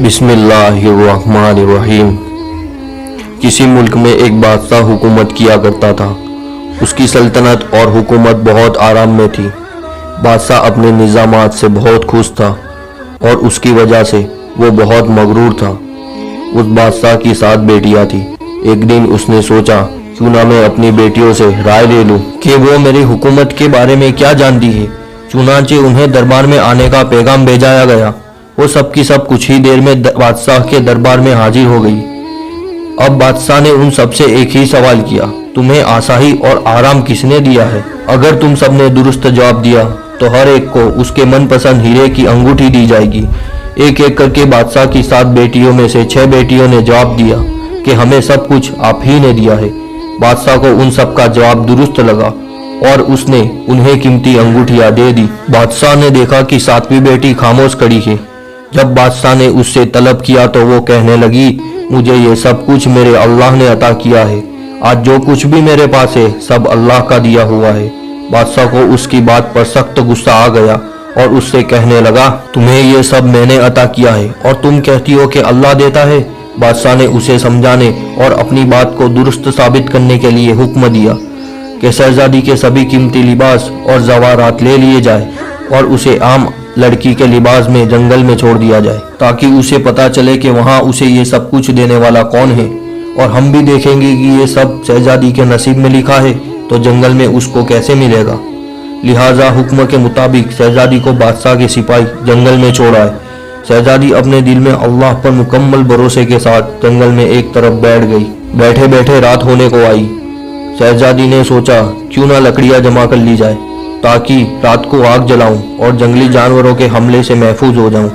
बिस्मिल्लाहिर्रहमानिर्रहीम। किसी मुल्क में एक बादशाह हुकूमत किया करता था। उसकी सल्तनत और हुकूमत बहुत आराम में थी। बादशाह अपने निज़ामात से बहुत खुश था और उसकी वजह से वो बहुत मगरूर था। उस बादशाह की 7 बेटियां थी। एक दिन उसने सोचा, क्यों ना मैं अपनी बेटियों से राय ले लूं कि वो मेरी हुकूमत के बारे में क्या जानती है। चुनांचे उन्हें दरबार में आने का पैगाम भेजाया गया। वो सब की सब कुछ ही देर में बादशाह के दरबार में हाजिर हो गई। अब बादशाह ने उन सब से एक ही सवाल किया, तुम्हें आसाही और आराम किसने दिया है? अगर तुम सब ने दुरुस्त जवाब दिया तो हर एक को उसके मनपसंद हीरे की अंगूठी दी जाएगी। एक एक करके बादशाह की 7 बेटियों में से 6 बेटियों ने जवाब दिया कि हमें सब कुछ आप ही ने दिया है। बादशाह को उन सब का जवाब दुरुस्त लगा और उसने उन्हें कीमती अंगूठियां दे दी। बादशाह ने देखा कि 7वीं बेटी खामोश खड़ी है। जब बादशाह ने उससे तलब किया तो वो कहने लगी, मुझे ये सब कुछ मेरे अल्लाह ने अता किया है। आज जो कुछ भी मेरे पास है सब अल्लाह का दिया हुआ है। बादशाह को उसकी बात पर सख्त गुस्सा आ गया और उससे कहने लगा, तुम्हें ये सब मैंने अता किया है और तुम कहती हो कि अल्लाह देता है। बादशाह ने उसे समझाने और अपनी बात को दुरुस्त साबित करने के लिए हुक्म दिया कि शहजादी के सभी कीमती लिबास और जवारात ले लिए जाए और उसे आम लड़की के लिबास में जंगल में छोड़ दिया जाए, ताकि उसे पता चले कि वहाँ उसे ये सब कुछ देने वाला कौन है। और हम भी देखेंगे कि ये सब शहजादी के नसीब में लिखा है तो जंगल में उसको कैसे मिलेगा। लिहाजा हुक्म के मुताबिक शहजादी को बादशाह के सिपाही जंगल में छोड़ आए। शहजादी अपने दिल में अल्लाह पर मुकम्मल भरोसे के साथ जंगल में एक तरफ बैठ गई। बैठे बैठे रात होने को आई। शहजादी ने सोचा, क्यों ना लकड़ियां जमा कर ली जाए ताकि रात को आग जलाऊं और जंगली जानवरों के हमले से महफूज हो जाऊं।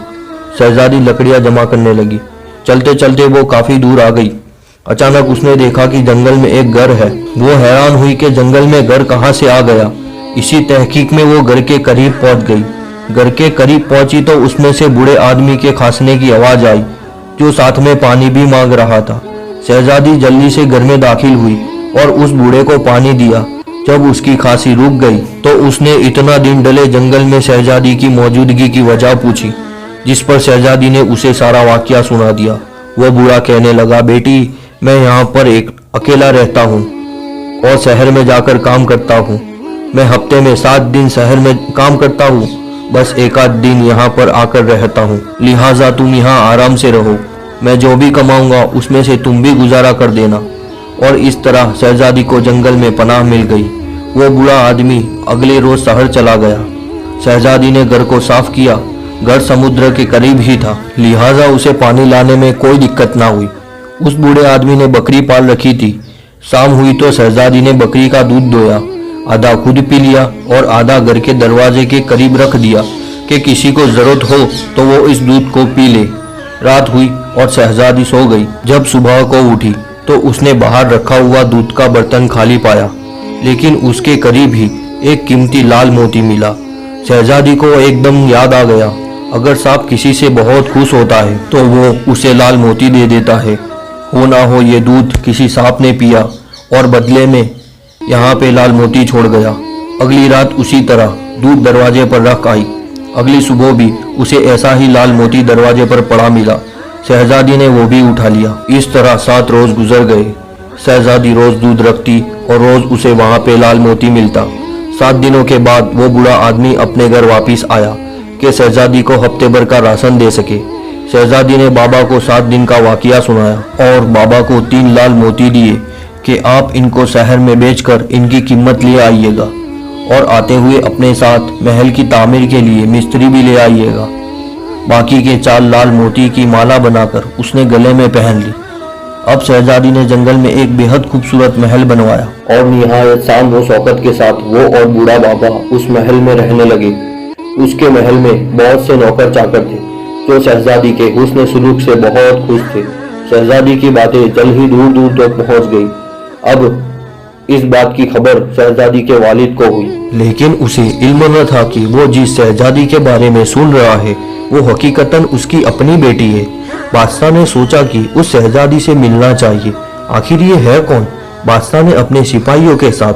शहजादी लकड़ियां जमा करने लगी। चलते चलते वो काफी दूर आ गई। अचानक उसने देखा कि जंगल में एक घर है। वो हैरान हुई कि जंगल में घर कहाँ से आ गया। इसी तहकीक में वो घर के करीब पहुंच गई। घर के करीब पहुंची तो उसमें से बूढ़े आदमी के खांसने की आवाज आई, जो साथ में पानी भी मांग रहा था। शहजादी जल्दी से घर में दाखिल हुई और उस बूढ़े को पानी दिया। जब उसकी खांसी रुक गई तो उसने इतना दिन डले जंगल में शहजादी की मौजूदगी की वजह पूछी, जिस पर शहजादी ने उसे सारा वाकया सुना दिया। वो बूढ़ा कहने लगा, बेटी, मैं यहाँ पर एक अकेला रहता हूँ और शहर में जाकर काम करता हूँ। मैं हफ्ते में 7 दिन शहर में काम करता हूँ, बस एक आध दिन यहाँ पर आकर रहता हूँ। लिहाजा तुम यहाँ आराम से रहो। मैं जो भी कमाऊंगा उसमें से तुम भी गुजारा कर देना। और इस तरह शहजादी को जंगल में पनाह मिल गई। वो बूढ़ा आदमी अगले रोज शहर चला गया। शहजादी ने घर को साफ किया। घर समुद्र के करीब ही था, लिहाजा उसे पानी लाने में कोई दिक्कत ना हुई। उस बूढ़े आदमी ने बकरी पाल रखी थी। शाम हुई तो शहजादी ने बकरी का दूध दोया, आधा खुद पी लिया और आधा घर के दरवाजे के करीब रख दिया कि किसी को जरूरत हो तो वो इस दूध को पी ले। रात हुई और शहजादी सो गई। जब सुबह को उठी तो उसने बाहर रखा हुआ दूध का बर्तन खाली पाया, लेकिन उसके करीब ही एक कीमती लाल मोती मिला। शहजादी को एकदम याद आ गया, अगर सांप किसी से बहुत खुश होता है तो वो उसे लाल मोती दे देता है। हो ना हो ये दूध किसी सांप ने पिया और बदले में यहाँ पे लाल मोती छोड़ गया। अगली रात उसी तरह दूध दरवाजे पर रख आई। अगली सुबह भी उसे ऐसा ही लाल मोती दरवाजे पर पड़ा मिला। शहजादी ने वो भी उठा लिया। इस तरह 7 रोज गुजर गए। शहजादी रोज दूध रखती और रोज उसे वहाँ पे लाल मोती मिलता। 7 दिनों के बाद वो बूढ़ा आदमी अपने घर वापिस आया कि शहजादी को हफ्ते भर का राशन दे सके। शहजादी ने बाबा को 7 दिन का वाकया सुनाया और बाबा को 3 लाल मोती दिए कि आप इनको शहर में बेचकर इनकी कीमत ले आइएगा और आते हुए अपने साथ महल की तामीर के लिए मिस्त्री भी ले आइएगा। बाकी के 4 लाल मोती की माला बनाकर उसने गले में पहन ली। अब शहजादी ने जंगल में एक बेहद खूबसूरत महल बनवाया और निहायत शान व शौकत के साथ वो और बूढ़ा बाबा उस महल में रहने लगे। उसके महल में बहुत से नौकर चाकर थे जो शहजादी के हुस्न सुलूक से बहुत खुश थे। शहजादी की बातें जल्द ही दूर दूर तक पहुंच गई। अब इस बात की खबर शहजादी के वालिद को हुई, लेकिन उसे इल्म न था कि वो जिस शहजादी के बारे में सुन रहा है वो हकीकतन उसकी अपनी बेटी है। बादशाह ने सोचा कि उस शहजादी से मिलना चाहिए। आखिर ये है कौन? बादशाह ने अपने सिपाहियों के साथ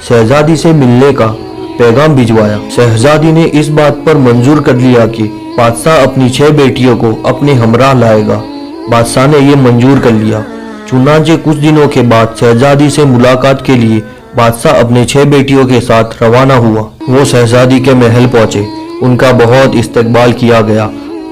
शहजादी से मिलने का पैगाम भिजवाया। शहजादी ने इस बात पर मंजूर कर लिया कि बादशाह अपनी 6 बेटियों को अपने हमराह लाएगा। बादशाह ने ये मंजूर कर लिया। चुनांचे कुछ दिनों के बाद शहजादी से मुलाकात के लिए बादशाह अपने 6 बेटियों के साथ रवाना हुआ। वो शहजादी के महल पहुंचे। उनका बहुत इस्तकबाल किया गया।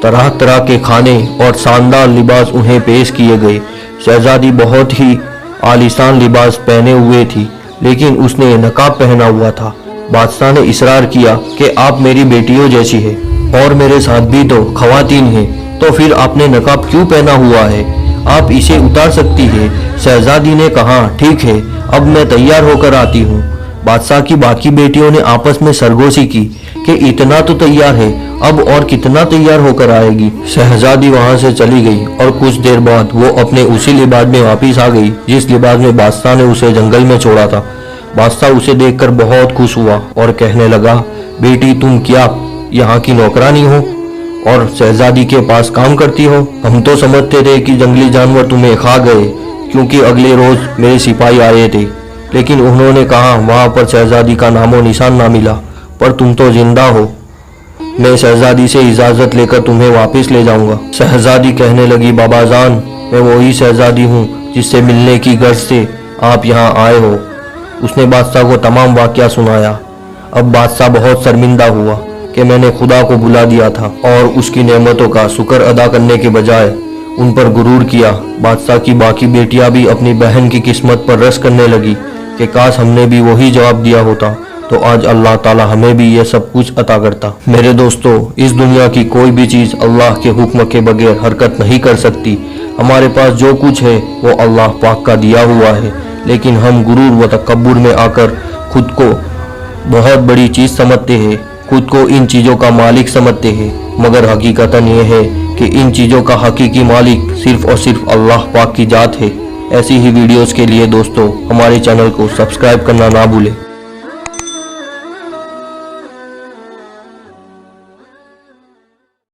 तरह तरह के खाने और शानदार लिबास उन्हें पेश किए गए। शहजादी बहुत ही आलीशान लिबास पहने हुए थी, लेकिन उसने नकाब पहना हुआ था। बादशाह ने इसरार किया कि आप मेरी बेटियों जैसी है और मेरे साथ भी तो खवातीन हैं, तो फिर आपने नकाब क्यों पहना हुआ है? आप इसे उतार सकती है। शहजादी ने कहा, ठीक है, अब मैं तैयार होकर आती हूँ। बादशाह की बाकी बेटियों ने आपस में सरगोशी की कि इतना तो तैयार है, अब और कितना तैयार होकर आएगी। शहजादी वहां से चली गई और कुछ देर बाद वो अपने उसी लिबास में वापिस आ गई जिस लिबास में बादशाह ने उसे जंगल में छोड़ा था। बादशाह उसे देखकर बहुत खुश हुआ और कहने लगा, बेटी तुम क्या यहाँ की नौकरानी हो और शहजादी के पास काम करती हो? हम तो समझते थे कि जंगली जानवर तुम्हें खा गए, क्योंकि अगले रोज मेरे सिपाही आए थे, लेकिन उन्होंने कहा वहां पर शहजादी का नामो निशान ना मिला, पर तुम तो जिंदा हो। मैं शहजादी से इजाजत लेकर तुम्हें वापस ले जाऊंगा। शहजादी कहने लगी, बाबा जान, मैं वही शहजादी हूँ जिससे मिलने की गर्ज से आप यहाँ आए हो। उसने बादशाह को तमाम वाकया सुनाया। अब बादशाह बहुत शर्मिंदा हुआ कि मैंने खुदा को बुला दिया था और उसकी नेमतों का शुक्र अदा करने के बजाय उन पर गुरूर किया। बादशाह की बाकी बेटियां भी अपनी बहन की किस्मत पर रस करने लगी कि काश हमने भी वही जवाब दिया होता तो आज अल्लाह ताला हमें भी ये सब कुछ अता करता। मेरे दोस्तों, इस दुनिया की कोई भी चीज़ अल्लाह के हुक्म के बगैर हरकत नहीं कर सकती। हमारे पास जो कुछ है वो अल्लाह पाक का दिया हुआ है, लेकिन हम गुरूर व तकब्बुर में आकर खुद को बहुत बड़ी चीज़ समझते हैं, खुद को इन चीज़ों का मालिक समझते हैं, मगर हकीकतन ये है कि इन चीज़ों का हकीकी मालिक सिर्फ और सिर्फ अल्लाह पाक की जात है। ऐसी ही वीडियोस के लिए दोस्तों हमारे चैनल को सब्सक्राइब करना ना भूलें।